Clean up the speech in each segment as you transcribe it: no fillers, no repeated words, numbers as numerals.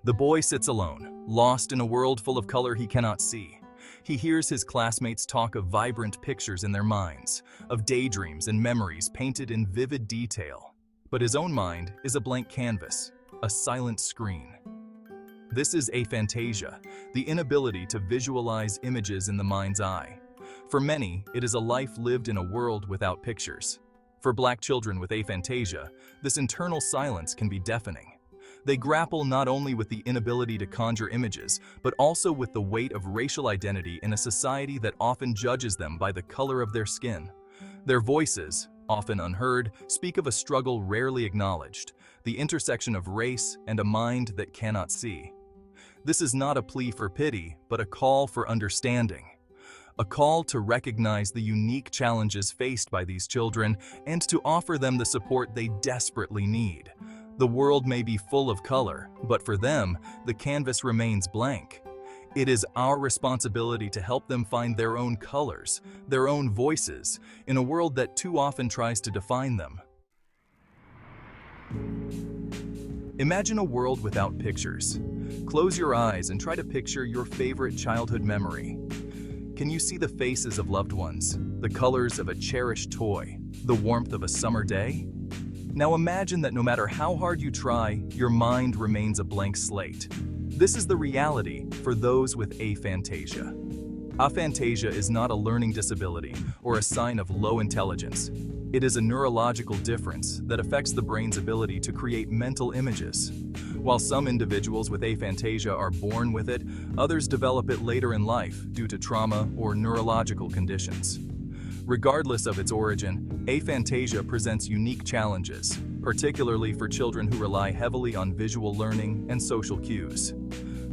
The boy sits alone, lost in a world full of color he cannot see. He hears his classmates talk of vibrant pictures in their minds, of daydreams and memories painted in vivid detail. But his own mind is a blank canvas, a silent screen. This is aphantasia, the inability to visualize images in the mind's eye. For many, it is a life lived in a world without pictures. For Black children with aphantasia, this internal silence can be deafening. They grapple not only with the inability to conjure images, but also with the weight of racial identity in a society that often judges them by the color of their skin. Their voices, often unheard, speak of a struggle rarely acknowledged, the intersection of race and a mind that cannot see. This is not a plea for pity, but a call for understanding. A call to recognize the unique challenges faced by these children and to offer them the support they desperately need. The world may be full of color, but for them, the canvas remains blank. It is our responsibility to help them find their own colors, their own voices, in a world that too often tries to define them. Imagine a world without pictures. Close your eyes and try to picture your favorite childhood memory. Can you see the faces of loved ones, the colors of a cherished toy, the warmth of a summer day? Now imagine that no matter how hard you try, your mind remains a blank slate. This is the reality for those with aphantasia. Aphantasia is not a learning disability or a sign of low intelligence. It is a neurological difference that affects the brain's ability to create mental images. While some individuals with aphantasia are born with it, others develop it later in life due to trauma or neurological conditions. Regardless of its origin, aphantasia presents unique challenges, particularly for children who rely heavily on visual learning and social cues.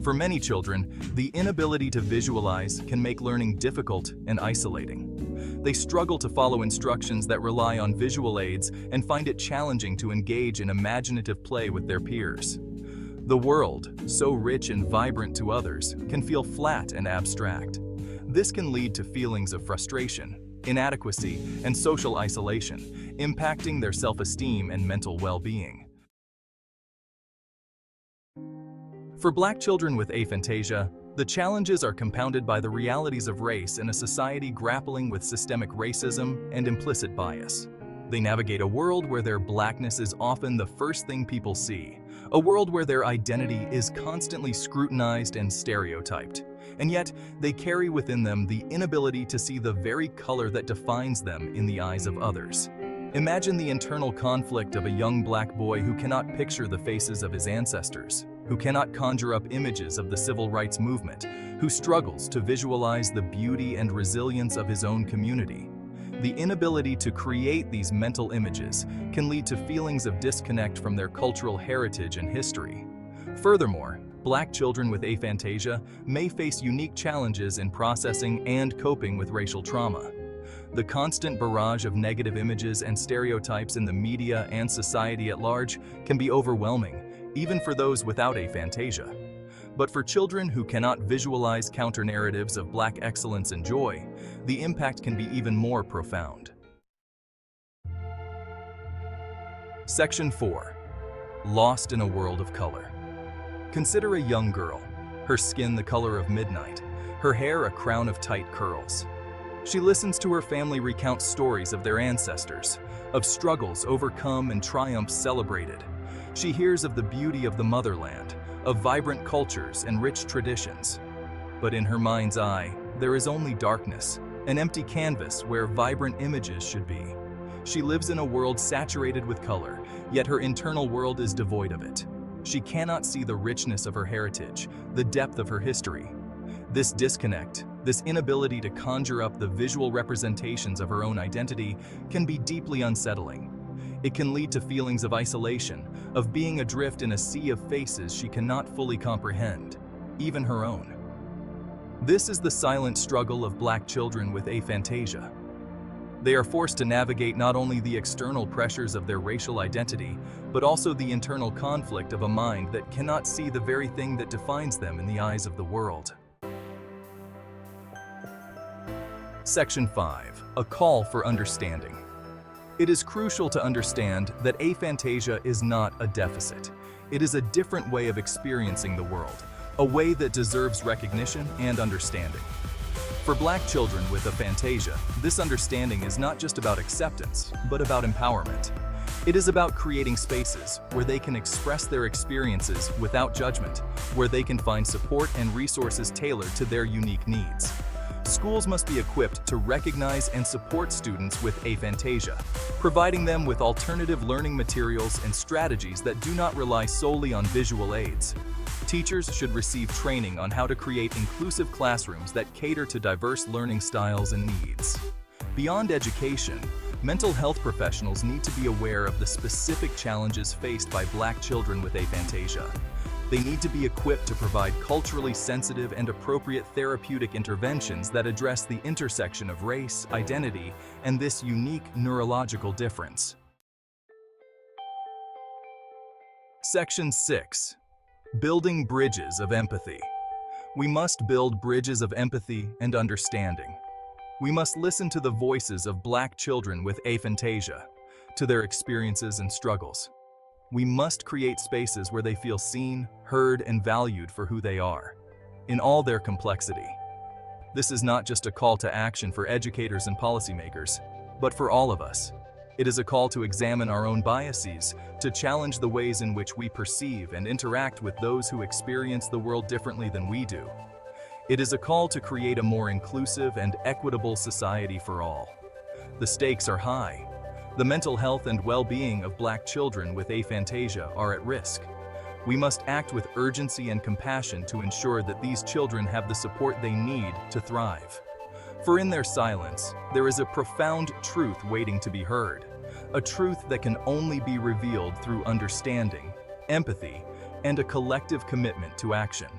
For many children, the inability to visualize can make learning difficult and isolating. They struggle to follow instructions that rely on visual aids and find it challenging to engage in imaginative play with their peers. The world, so rich and vibrant to others, can feel flat and abstract. This can lead to feelings of frustration, inadequacy, and social isolation, impacting their self-esteem and mental well-being. For Black children with aphantasia, the challenges are compounded by the realities of race in a society grappling with systemic racism and implicit bias. They navigate a world where their Blackness is often the first thing people see, a world where their identity is constantly scrutinized and stereotyped. And yet, they carry within them the inability to see the very color that defines them in the eyes of others. Imagine the internal conflict of a young Black boy who cannot picture the faces of his ancestors, who cannot conjure up images of the civil rights movement, who struggles to visualize the beauty and resilience of his own community. The inability to create these mental images can lead to feelings of disconnect from their cultural heritage and history. Furthermore, Black children with aphantasia may face unique challenges in processing and coping with racial trauma. The constant barrage of negative images and stereotypes in the media and society at large can be overwhelming, even for those without aphantasia. But for children who cannot visualize counter-narratives of Black excellence and joy, the impact can be even more profound. Section 4. Lost in a world of color. Consider a young girl, her skin the color of midnight, her hair a crown of tight curls. She listens to her family recount stories of their ancestors, of struggles overcome and triumphs celebrated. She hears of the beauty of the motherland, of vibrant cultures and rich traditions. But in her mind's eye, there is only darkness, an empty canvas where vibrant images should be. She lives in a world saturated with color, yet her internal world is devoid of it. She cannot see the richness of her heritage, the depth of her history. This disconnect, this inability to conjure up the visual representations of her own identity, can be deeply unsettling. It can lead to feelings of isolation, of being adrift in a sea of faces she cannot fully comprehend, even her own. This is the silent struggle of Black children with aphantasia. They are forced to navigate not only the external pressures of their racial identity, but also the internal conflict of a mind that cannot see the very thing that defines them in the eyes of the world. Section 5. A call for understanding. It is crucial to understand that aphantasia is not a deficit. It is a different way of experiencing the world, a way that deserves recognition and understanding. For Black children with aphantasia, this understanding is not just about acceptance, but about empowerment. It is about creating spaces where they can express their experiences without judgment, where they can find support and resources tailored to their unique needs. Schools must be equipped to recognize and support students with aphantasia, providing them with alternative learning materials and strategies that do not rely solely on visual aids. Teachers should receive training on how to create inclusive classrooms that cater to diverse learning styles and needs. Beyond education, mental health professionals need to be aware of the specific challenges faced by Black children with aphantasia. They need to be equipped to provide culturally sensitive and appropriate therapeutic interventions that address the intersection of race, identity, and this unique neurological difference. Section 6. Building bridges of empathy. We must build bridges of empathy and understanding. We must listen to the voices of Black children with aphantasia, to their experiences and struggles. We must create spaces where they feel seen, heard, and valued for who they are, in all their complexity. This is not just a call to action for educators and policymakers, but for all of us. It is a call to examine our own biases, to challenge the ways in which we perceive and interact with those who experience the world differently than we do. It is a call to create a more inclusive and equitable society for all. The stakes are high. The mental health and well-being of Black children with aphantasia are at risk. We must act with urgency and compassion to ensure that these children have the support they need to thrive. For in their silence, there is a profound truth waiting to be heard, a truth that can only be revealed through understanding, empathy, and a collective commitment to action.